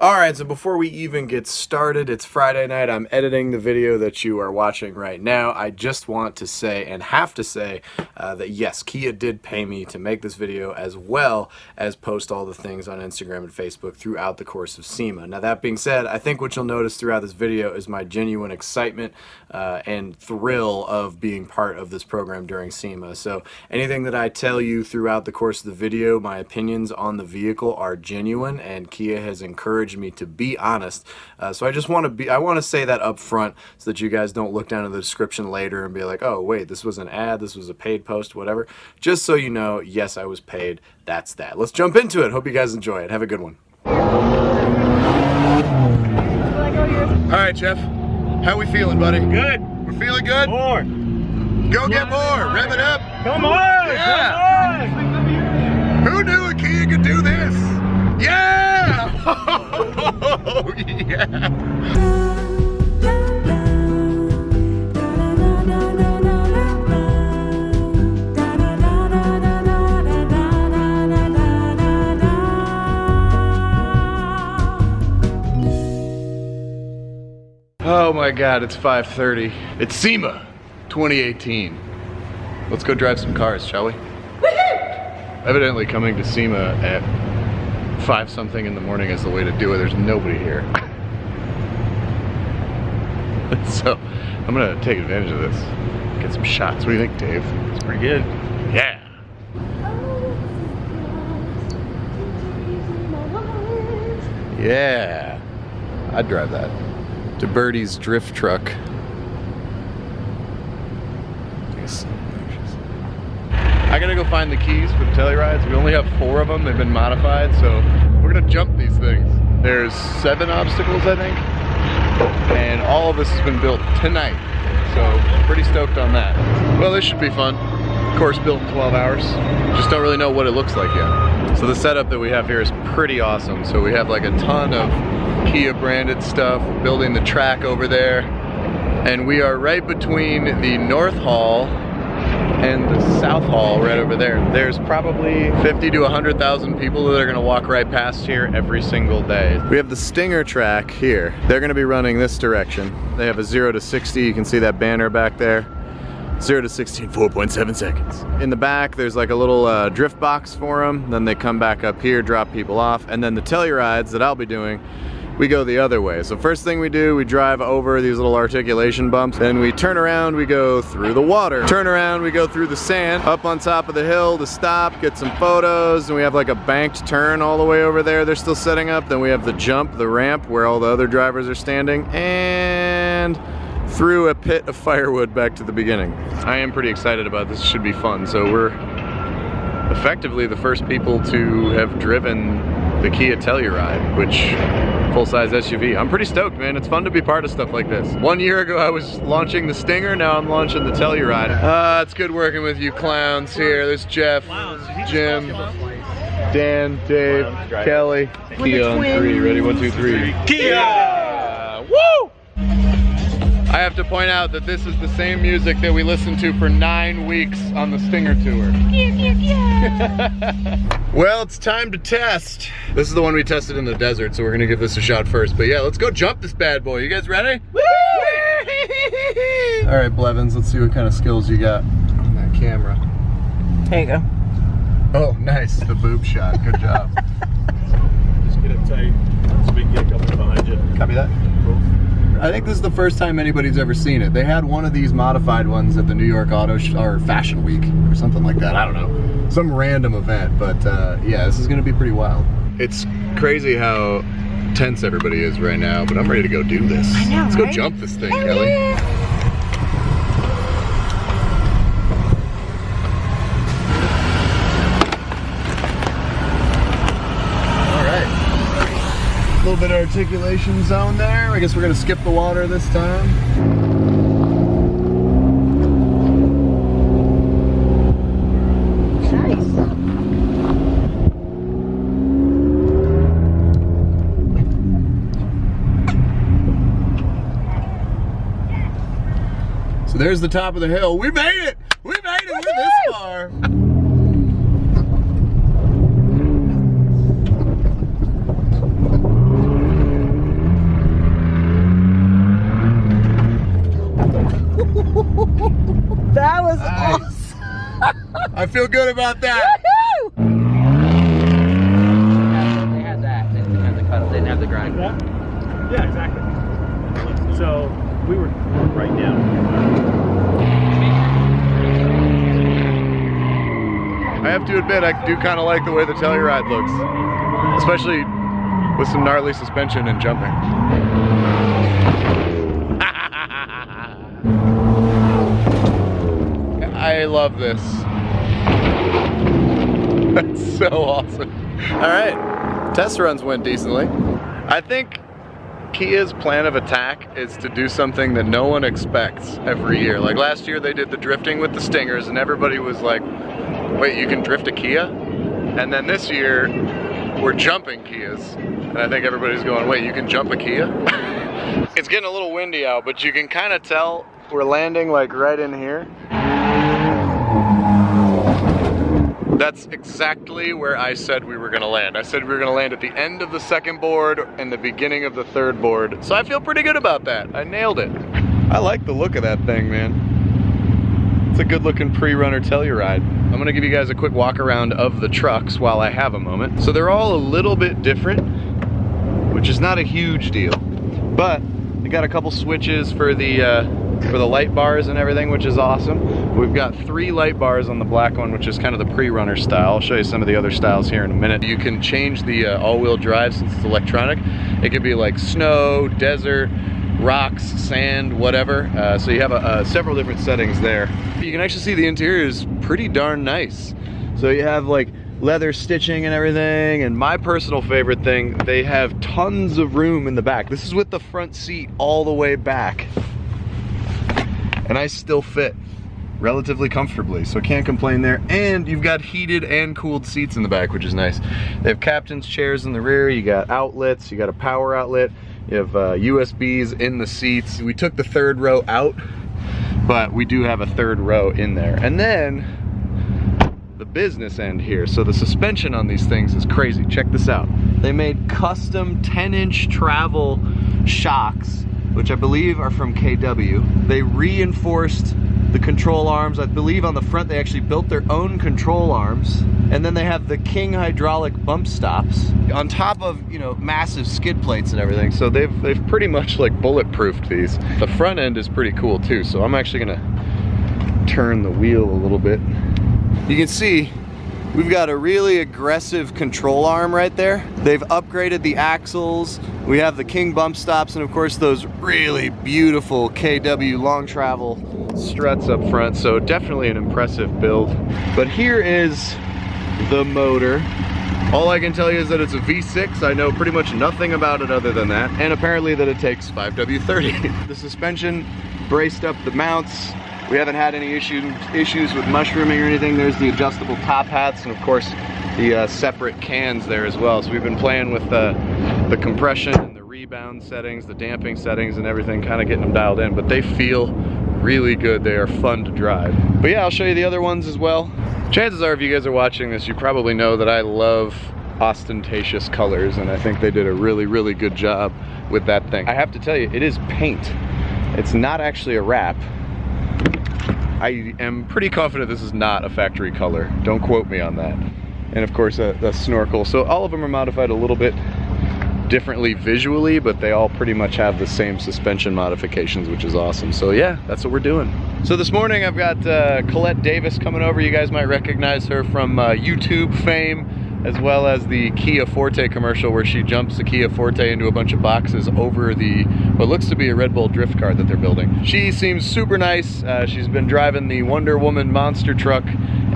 Alright, so before we even get started, it's Friday night. I'm editing the video that you are watching right now. I just want to say, and have to say, that yes, Kia did pay me to make this video as well as post all the things on Instagram and Facebook throughout the course of SEMA. Now that being said, I think what you'll notice throughout this video is my genuine excitement and thrill of being part of this program during SEMA. So anything that I tell you throughout the course of the video, my opinions on the vehicle are genuine, and Kia has encouraged me to be honest. So I just want to say that up front so that you guys don't look down in the description later and be like, oh wait, this was an ad, this was a paid post, whatever. Just so you know, yes, I was paid. That's that. Let's jump into it. Hope you guys enjoy it. Have a good one. All right, Jeff. How we feeling, buddy? Good. We're feeling good? More. Go get more. Rev it up. Come on. Yeah. Come on. Who knew a Kia could do this? Yeah. Oh, yeah. Oh my God, it's 5:30. It's SEMA 2018. Let's go drive some cars, shall we? Evidently coming to SEMA at 5-something in the morning is the way to do it. There's nobody here. So I'm gonna take advantage of this. Get some shots. What do you think, Dave? It's pretty good. Yeah. Yeah. I'd drive that. To Birdie's drift truck. I gotta go find the keys for the Tellurides. We only have 4 of them. They've been modified, so we're gonna jump these things. There's 7 obstacles, I think, and all of this has been built tonight. So pretty stoked on that. Well, this should be fun. Of course, built in 12 hours. Just don't really know what it looks like yet. So the setup that we have here is pretty awesome. So we have like a ton of Kia branded stuff, building the track over there, and we are right between the North Hall and the South Hall right over there. There's probably 50 to 100,000 people that are gonna walk right past here every single day. We have the Stinger track here. They're gonna be running this direction. They have a 0 to 60, you can see that banner back there. 0 to 60 in 4.7 seconds. In the back, there's like a little drift box for them. Then they come back up here, drop people off. And then the Tellurides that I'll be doing, we go the other way. So first thing we do, we drive over these little articulation bumps. Then we turn around, we go through the water. Turn around, we go through the sand, up on top of the hill to stop, get some photos. And we have like a banked turn all the way over there they're still setting up. Then we have the jump, the ramp, where all the other drivers are standing. And through a pit of firewood back to the beginning. I am pretty excited about this. It should be fun. So we're effectively the first people to have driven the Kia Telluride, which full-size SUV. I'm pretty stoked, man. It's fun to be part of stuff like this. 1 year ago I was launching the Stinger, now I'm launching the Telluride. It's good working with you clowns here. There's Jeff, Jim, Dan, Dave, Kelly. Kia on 3. Ready? 1, 2, 3. Kia! Woo! I have to point out that this is the same music that we listened to for 9 weeks on the Stinger tour. Well, it's time to test. This is the one we tested in the desert, so we're gonna give this a shot first. But yeah, let's go jump this bad boy. You guys ready? Woo! All right, Blevins, let's see what kind of skills you got on that camera. There you go. Oh, nice. The boob shot. Good job. Just get it tight so we can get a couple behind you. Copy that. Cool. I think this is the first time anybody's ever seen it. They had one of these modified ones at the New York or Fashion Week or something like that. I don't know. Some random event, but yeah, this is gonna be pretty wild. It's crazy how tense everybody is right now, but I'm ready to go do this. I know, Let's right? go jump this thing, Kelly. Yeah. A little bit of articulation zone there. I guess we're gonna skip the water this time. Nice. So there's the top of the hill. We made it! We made it! We're this far! I feel good about that. They had that. They didn't have the cuddle. They didn't have the grind. Yeah, exactly. So we were right now. I have to admit, I do kind of like the way the Telluride looks, especially with some gnarly suspension and jumping. I love this. That's so awesome. All right, test runs went decently. I think Kia's plan of attack is to do something that no one expects every year. Like last year they did the drifting with the Stingers and everybody was like, wait, you can drift a Kia? And then this year we're jumping Kias. And I think everybody's going, wait, you can jump a Kia? It's getting a little windy out, but you can kind of tell we're landing like right in here. That's exactly where I said we were gonna land. I said we were gonna land at the end of the second board and the beginning of the third board. So I feel pretty good about that. I nailed it. I like the look of that thing, man. It's a good looking pre-runner Telluride. I'm gonna give you guys a quick walk around of the trucks while I have a moment. So they're all a little bit different, which is not a huge deal. But they got a couple switches for the light bars and everything, which is awesome. We've got 3 light bars on the black one, which is kind of the pre-runner style. I'll show you some of the other styles here in a minute. You can change the all-wheel drive since it's electronic. It could be like snow, desert, rocks, sand, whatever. So you have several different settings there. You can actually see the interior is pretty darn nice. So you have like leather stitching and everything, and my personal favorite thing, they have tons of room in the back. This is with the front seat all the way back. And I still fit relatively comfortably, so can't complain there. And you've got heated and cooled seats in the back, which is nice. They have captain's chairs in the rear, you got outlets, you got a power outlet, you have USBs in the seats. We took the third row out, but we do have a third row in there. And then the business end here. So the suspension on these things is crazy. Check this out. They made custom 10-inch travel shocks, which I believe are from KW. They reinforced the control arms. I believe on the front they actually built their own control arms. And then they have the King hydraulic bump stops on top of, you know, massive skid plates and everything. So they've pretty much like bulletproofed these. The front end is pretty cool too. So I'm actually gonna turn the wheel a little bit. You can see we've got a really aggressive control arm right there. They've upgraded the axles. We have the King bump stops, and of course those really beautiful KW long travel struts up front. So definitely an impressive build. But here is the motor. All I can tell you is that it's a V6. I know pretty much nothing about it other than that. And apparently that it takes 5W30. The suspension braced up the mounts. We haven't had any issues with mushrooming or anything. There's the adjustable top hats, and of course the separate cans there as well. So we've been playing with the compression and the rebound settings, the damping settings and everything, kind of getting them dialed in, but they feel really good. They are fun to drive. But yeah, I'll show you the other ones as well. Chances are if you guys are watching this, you probably know that I love ostentatious colors, and I think they did a really, really good job with that thing. I have to tell you, it is paint. It's not actually a wrap. I am pretty confident this is not a factory color. Don't quote me on that. And of course a snorkel. So all of them are modified a little bit differently visually, but they all pretty much have the same suspension modifications, which is awesome. So yeah, that's what we're doing. So this morning I've got Colette Davis coming over. You guys might recognize her from YouTube fame, as well as the Kia Forte commercial where she jumps the Kia Forte into a bunch of boxes over the, what looks to be a Red Bull drift car that they're building. She seems super nice. She's been driving the Wonder Woman monster truck,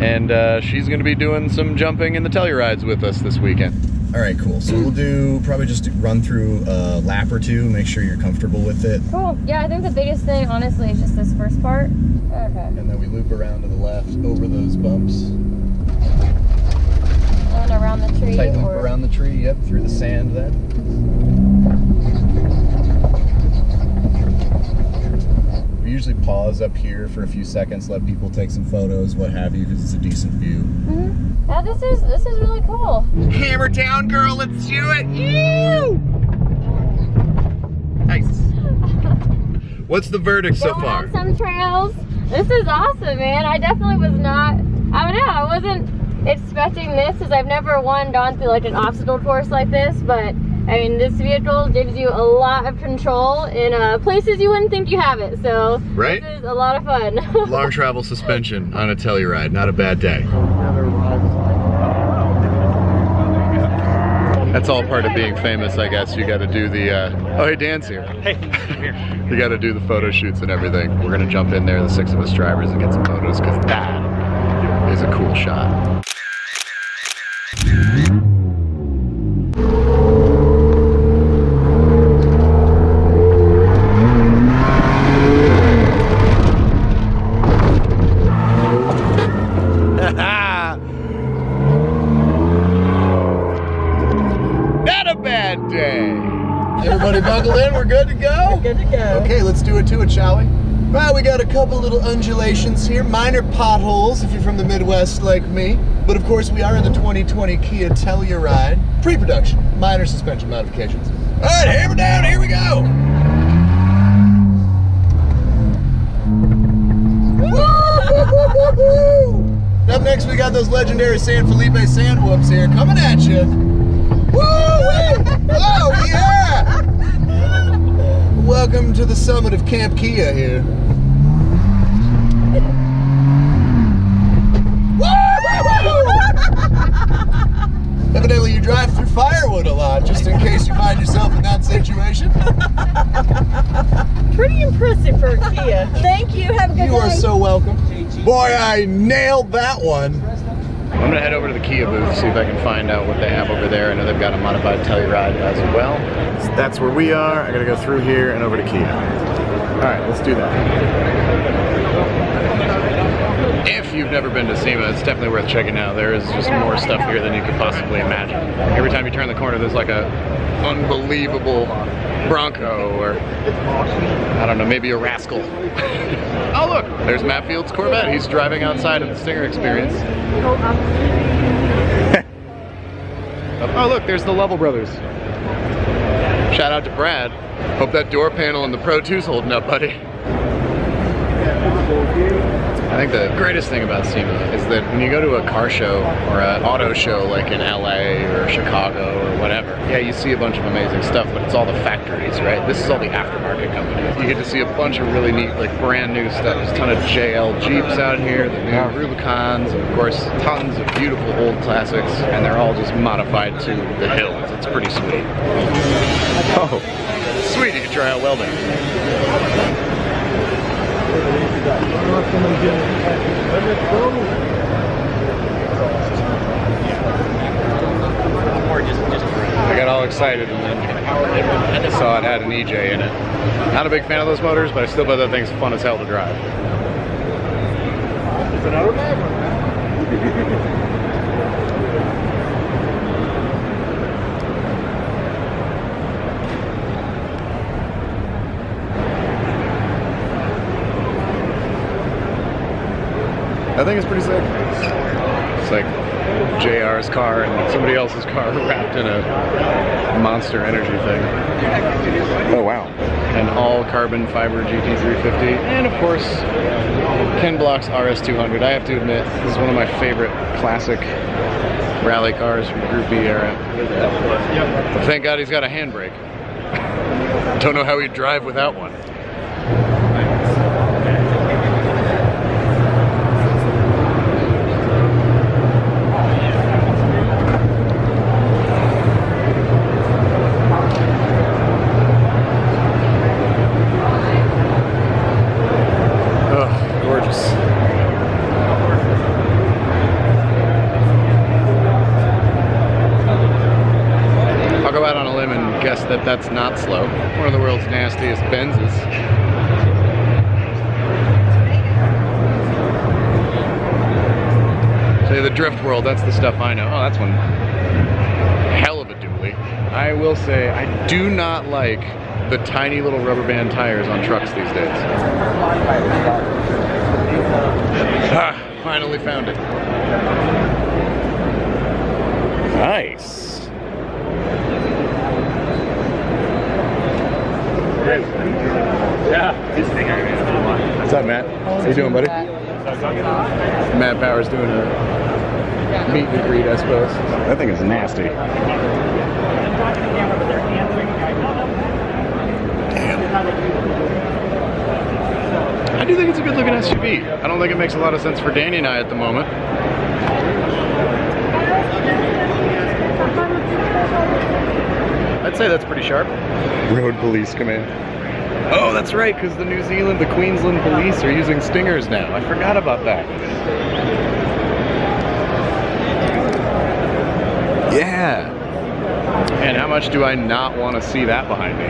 and she's gonna be doing some jumping in the Tellurides with us this weekend. All right, cool. So we'll do probably just run through a lap or two, make sure you're comfortable with it. Cool. Yeah, I think the biggest thing, honestly, is just this first part. Okay. And then we loop around to the left over those bumps. And around the tree. Tight loop around the tree, yep, through the sand then. We usually pause up here for a few seconds, let people take some photos, what have you, because it's a decent view. Mm-hmm. Yeah, this is really cool. Hammer down, girl, let's do it. Ew! Nice. What's the verdict so Going far? on some trails. This is awesome, man. I definitely was not I don't know, I wasn't expecting this because I've never gone through like an obstacle course like this, but I mean, this vehicle gives you a lot of control in places you wouldn't think you have it, so right? This is a lot of fun. Long travel suspension on a Telluride, not a bad day. That's all part of being famous, I guess. You gotta do the, oh hey, Dan's here. Hey, I'm here. You gotta do the photo shoots and everything. We're gonna jump in there, the 6 of us drivers, and get some photos, because that is a cool shot. Not a bad day. Everybody buckle in, we're good to go? Good to go. Okay, let's do it to it, shall we? Well, we got a couple little undulations here, minor potholes if you're from the Midwest like me. But of course, we are in the 2020 Kia Telluride. Pre-production, minor suspension modifications. All right, hammer down, here we go. Up next, we got those legendary San Felipe sand whoops here coming at you. Woo! Oh, yeah! Welcome to the summit of Camp Kia here. Evidently you drive through firewood a lot, just in case you find yourself in that situation. Pretty impressive for a Kia. Thank you. Have a good You are day. so welcome. Boy, I nailed that one. I'm gonna head over to the Kia booth, see if I can find out what they have over there. I know they've got a modified Telluride as well. So that's where we are. I gotta go through here and over to Kia. All right, let's do that. If you've never been to SEMA, it's definitely worth checking out. There is just more stuff here than you could possibly imagine. Every time you turn the corner, there's like a unbelievable Bronco, or I don't know, maybe a Rascal. Oh look, there's Matt Field's Corvette. He's driving outside of the Stinger Experience. Oh look, there's the Lovell Brothers. Shout out to Brad. Hope that door panel in the Pro 2's holding up, buddy. I think the greatest thing about SEMA is that when you go to a car show or an auto show like in LA or Chicago or whatever, yeah, you see a bunch of amazing stuff, but it's all the factories, right? This is all the aftermarket companies. You get to see a bunch of really neat, like brand new stuff. There's a ton of JL Jeeps out here, the new Rubicons, and of course, tons of beautiful old classics, and they're all just modified to the hills. It's pretty sweet. Oh, sweet, you can try out welding. I got all excited and then I saw it had an EJ in it. Not a big fan of those motors, but I still bet that thing's fun as hell to drive. I think it's pretty sick. It's like JR's car and somebody else's car wrapped in a Monster Energy thing. Oh wow. An all carbon fiber GT350. And of course, Ken Block's RS200. I have to admit, this is one of my favorite classic rally cars from the Group B era. But thank God he's got a handbrake. Don't know how he'd drive without one. That's not slow. One of the world's nastiest Benzes. Say the drift world, that's the stuff I know. Oh, that's one hell of a dually. I will say, I do not like the tiny little rubber band tires on trucks these days. Ah, finally found it. Nice. Yeah. What's up, Matt? How you doing, buddy? Matt Power's doing a meet and greet, I suppose. That thing is nasty. I do think it's a good looking SUV. I don't think it makes a lot of sense for Danny and I at the moment. I'd say that's pretty sharp. Road Police Command. Oh, that's right, because the Queensland police are using stingers now. I forgot about that. Yeah. And how much do I not want to see that behind me?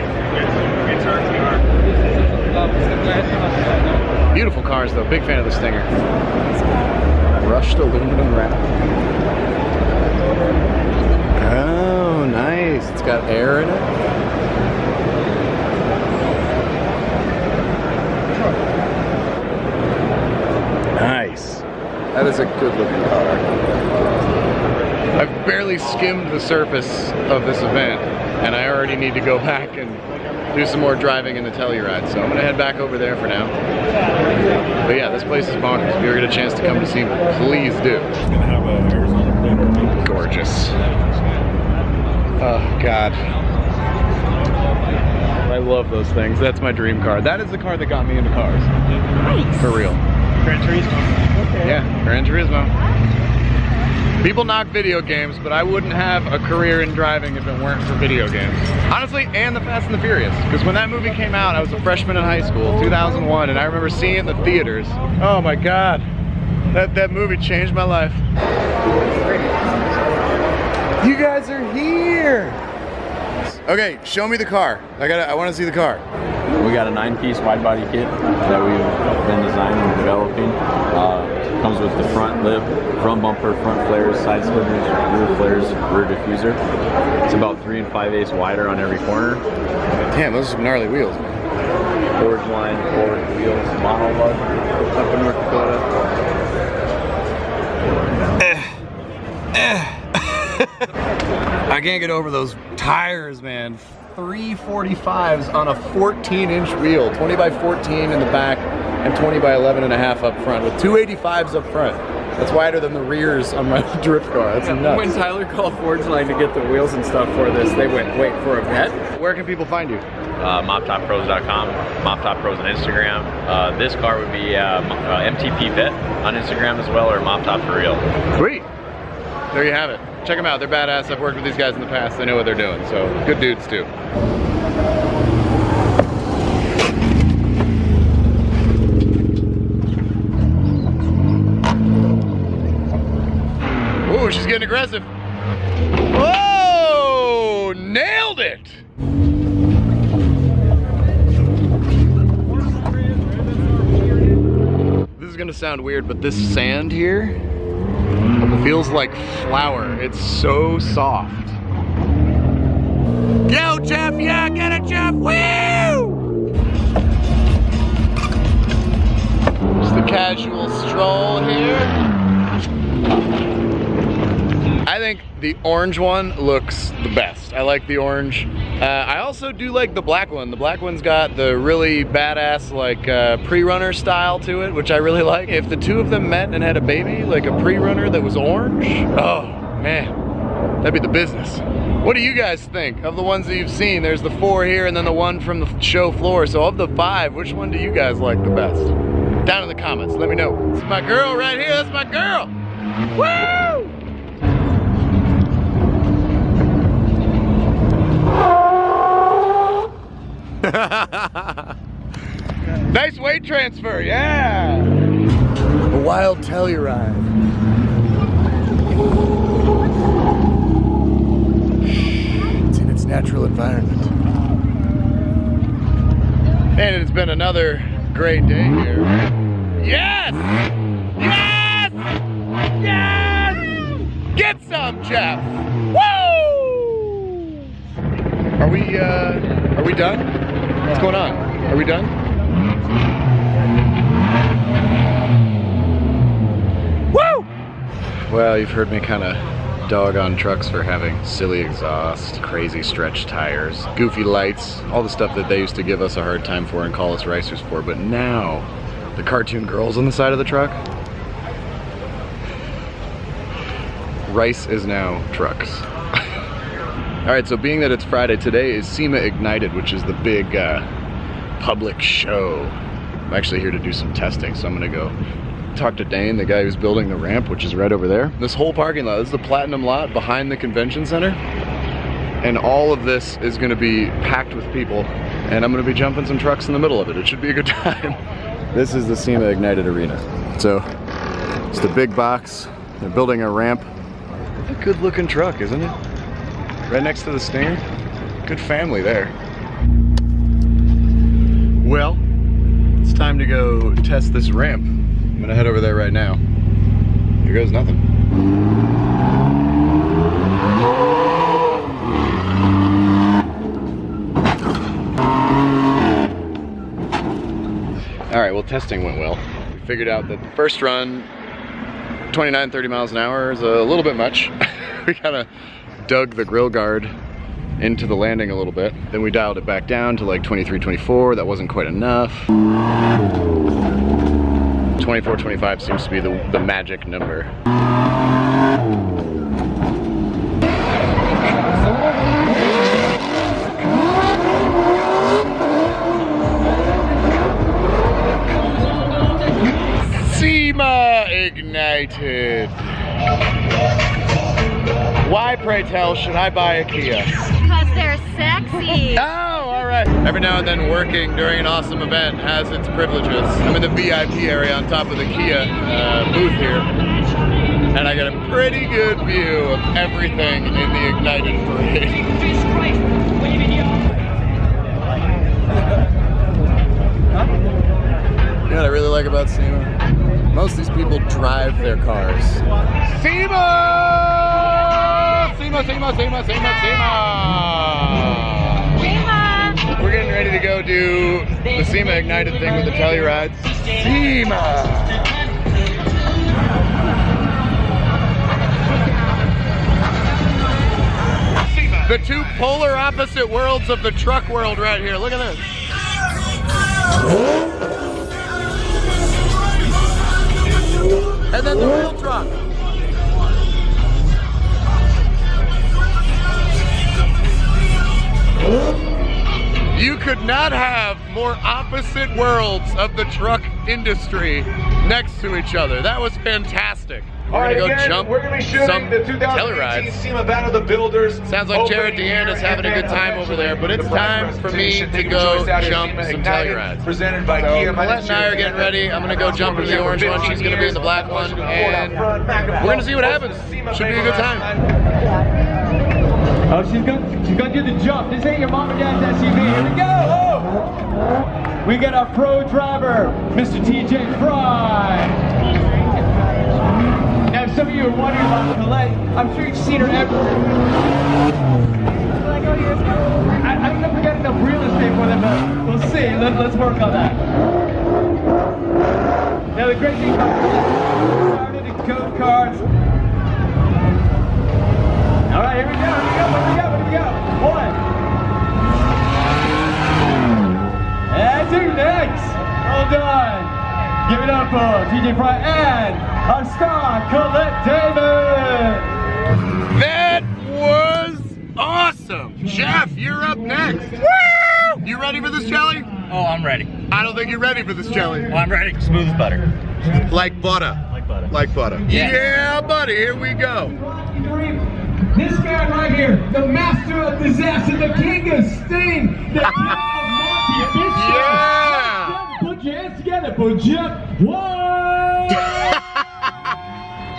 Beautiful cars though, big fan of the Stinger. Brushed aluminum wrap. Oh, nice. It's got air in it. Nice. That is a good looking car. I've barely skimmed the surface of this event and I already need to go back and do some more driving in the Telluride, so I'm gonna head back over there for now. But yeah, this place is bonkers. If you ever get a chance to come to SEMA, please do. Gorgeous. Oh God. I love those things. That's my dream car. That is the car that got me into cars. Nice. For real. Gran Turismo. Okay. Yeah, Gran Turismo. People knock video games, but I wouldn't have a career in driving if it weren't for video games. Honestly, and the Fast and the Furious. Because when that movie came out, I was a freshman in high school, 2001, and I remember seeing it in the theaters. Oh my God. That movie changed my life. You guys are here! Okay, show me the car. I want to see the car. We got a 9-piece wide body kit that we've been designing and developing. Comes with the front lip, front bumper, front flares, side splitters, rear flares, rear diffuser. It's about 3 5/8 wider on every corner. Damn, those are some gnarly wheels. Forged line, forward wheels, mono lug, up in North Dakota. I can't get over those tires, man. 345s on a 14-inch wheel, 20 by 14 in the back and 20 by 11 and a half up front with 285s up front. That's wider than the rears on my drift car. That's nuts. When Tyler called Forge Line to get the wheels and stuff for this, they went, wait, for a vet? Where can people find you? MopTopPros.com, MopTopPros on Instagram. This car would be MTP Vet on Instagram as well, or MopTop for real. Sweet. There you have it. Check them out. They're badass. I've worked with these guys in the past. They know what they're doing. So good dudes too. Oh, she's getting aggressive. Whoa! Nailed it! This is gonna sound weird, but this sand here feels like flour. It's so soft. Yo, Jeff! Yeah, get it, Jeff! Woo! Just a casual stroll here. I think the orange one looks the best. I like the orange. I also do like the black one. The black one's got the really badass like pre-runner style to it, which I really like. If the two of them met and had a baby, like a pre-runner that was orange, oh man, that'd be the business. What do you guys think of the ones that you've seen? There's the 4 here and then the one from the show floor. So of the 5, which one do you guys like the best? Down in the comments, let me know. This is my girl right here, that's my girl. Woo! Nice weight transfer, yeah! A wild Telluride. It's in its natural environment. And it's been another great day here. Yes! Yes! Yes! Get some, Jeff! Woo! Are we done? What's going on? Are we done? Woo! Well, you've heard me kind of dog on trucks for having silly exhaust, crazy stretch tires, goofy lights, all the stuff that they used to give us a hard time for and call us racers for, but now the cartoon girls on the side of the truck, Rice is now trucks. All right, so being that it's Friday, today is SEMA Ignited, which is the big public show. I'm actually here to do some testing, so I'm gonna go talk to Dane, the guy who's building the ramp, which is right over there. This whole parking lot, this is the Platinum lot behind the convention center. And all of this is gonna be packed with people, and I'm gonna be jumping some trucks in the middle of it. It should be a good time. This is the SEMA Ignited Arena. So, it's the big box. They're building a ramp. It's a good looking truck, isn't it? Right next to the Stinger. Good family there. Well, it's time to go test this ramp. I'm gonna head over there right now. Here goes nothing. All right, well, testing went well. We figured out that the first run, 29, 30 miles an hour is a little bit much. We kind of dug the grill guard into the landing a little bit. Then we dialed it back down to like 23, 24. That wasn't quite enough. 24, 25 seems to be the magic number. SEMA Ignited. Why, pray tell, should I buy a Kia? Because they're sexy. Oh, all right. Every now and then working during an awesome event has its privileges. I'm in the VIP area on top of the Kia booth here. And I get a pretty good view of everything in the Ignited parade. You know what I really like about SEMA? Most of these people drive their cars. SEMA! SEMA, SEMA, SEMA, SEMA, SEMA! We're getting ready to go do the SEMA Ignited thing with the Tellurides. SEMA! The two polar opposite worlds of the truck world right here. Look at this. And then the real truck. You could not have more opposite worlds of the truck industry next to each other. That was fantastic. We're gonna go jump some Tellurides. SEMA Battle of the Builders. Sounds like Jared Deanne is having a good time over there, but it's time for me to go jump some Tellurides. Presented by So Kia. Colette and I are getting ready. I'm gonna go jump in the orange one. She's gonna be in the black one, and we're gonna see what happens. Should be a good time. Oh, she's gonna do the jump. This ain't your mom and dad's SUV. Here we go. Oh! We got our pro driver, Mr. TJ Fry. Now, some of you are wondering about Colette. I'm sure you've seen her everywhere. I don't know if we got enough real estate for them, but we'll see. Let's work on that. Now, the great thing about Colette, started in code cars. All right, here we go. Here we go. One. And two. Next. Well done. Give it up for TJ Fry and our star, Colette Davis. That was awesome. Jeff, you're up next. Woo! You ready for this jelly? Oh, I'm ready. I don't think you're ready for this jelly. Oh, I'm ready. Smooth as butter. Like butter. Like butter. Like butter. Yeah. Yeah, buddy, here we go. This guy right here, the master of disaster, the king of Sting, the king of Monty Bishop. Yeah. Put your hands together for Jeff. One.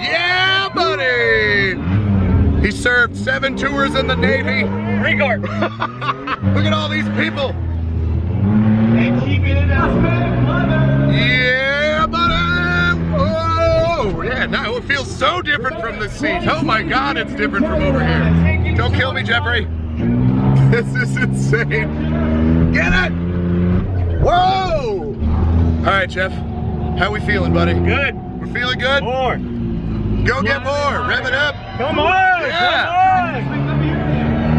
Yeah, buddy. He served 7 tours in the Navy. Record. Look at all these people. And keeping it up, man. Yeah, buddy. Whoa. Yeah, now it feels so different from the seat. Oh my God, it's different from over here. Don't kill me, Jeffrey. This is insane. Get it. Whoa. All right, Jeff. How we feeling, buddy? Good. We're feeling good? More. Go get more. Rev it up. Come on. Yeah. Come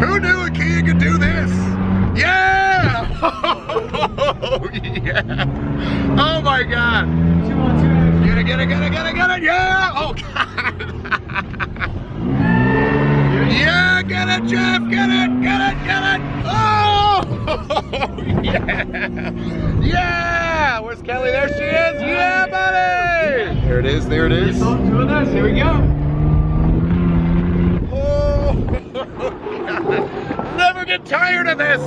on. Who knew a Kia could do this? Yeah! Oh, yeah! Oh my God! Get it! Yeah! Oh God! Yeah, get it, Jeff, get it, get it, get it. Oh, yeah. Yeah, where's Kelly? There she is. Yeah, buddy. There it is, there it is. Doing this, here we go. Oh, God. Never get tired of this.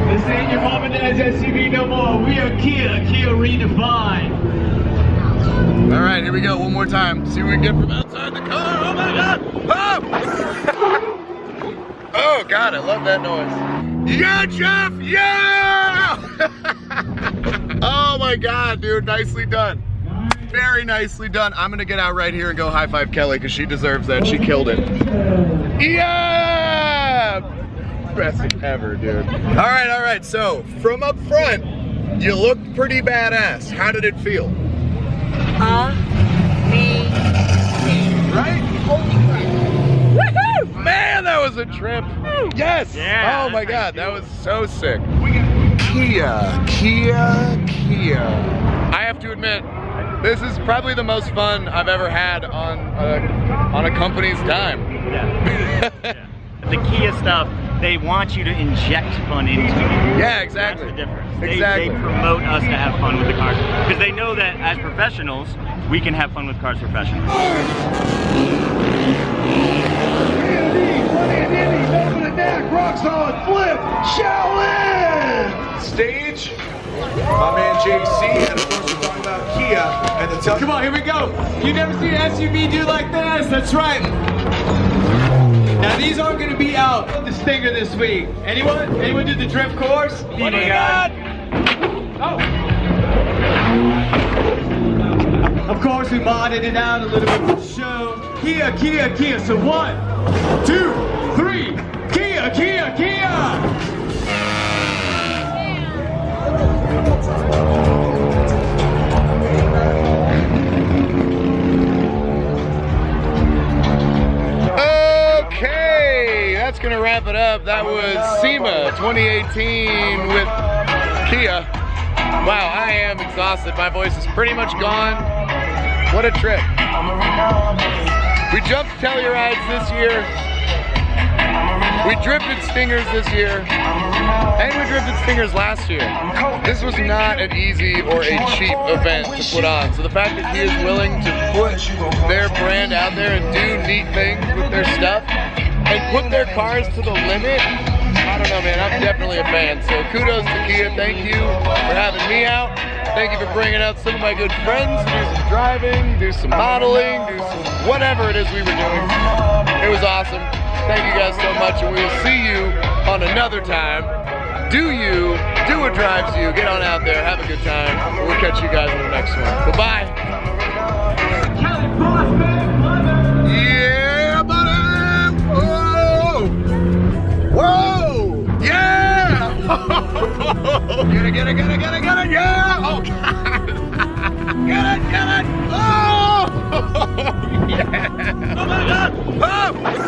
This ain't your mom and dad's SUV no more. We are Kia redefined. All right, here we go. One more time. See what we can get from outside the car. Oh my God! Oh! Oh God, I love that noise. Yeah, Jeff! Yeah! Oh my God, dude, nicely done. Very nicely done. I'm gonna get out right here and go high five Kelly because she deserves that. She killed it. Yeah! Best thing ever, dude. All right. So from up front, you looked pretty badass. How did it feel? Right? Holy crap. Woohoo! Man, that was a trip. Yes! Yeah, Oh my that's God, that was so sick. Kia. I have to admit, this is probably the most fun I've ever had on a company's dime. Yeah. The Kia stuff, they want you to inject fun into it. Yeah, exactly. That's the difference. Exactly. They promote us to have fun with the cars because they know that as professionals, we can have fun with cars professionally. Stage, my man JC, and of course we're talking about Kia and the Come on, here we go. You never seen an SUV do like this. That's right. Now these aren't going to be out of the Stinger this week. Anyone? Anyone do the drift course? What do you got? Oh. Of course, we modded it out a little bit for the show. Kia. So 1, 2, 3. Kia. Okay, that's gonna wrap it up. That was SEMA 2018 with Kia. Wow, I am exhausted. My voice is pretty much gone. What a trip. We jumped Tellurides this year. We drifted Stingers this year. And we drifted Stingers last year. This was not an easy or a cheap event to put on. So the fact that he is willing to put their brand out there and do neat things with their stuff and put their cars to the limit, I don't know, man, I'm definitely a fan. So kudos to Kia. Thank you for having me out. Thank you for bringing out some of my good friends to do some driving, do some modeling, do some whatever it is we were doing. It was awesome. Thank you guys so much, and we will see you on another time. Do what drives you. Get on out there, have a good time. We'll catch you guys in the next one. Bye-bye. Yeah, buddy! Whoa! Whoa! Yeah! Get it, yeah! Oh, God! Get it! Oh! Yeah! Oh, my God! Oh!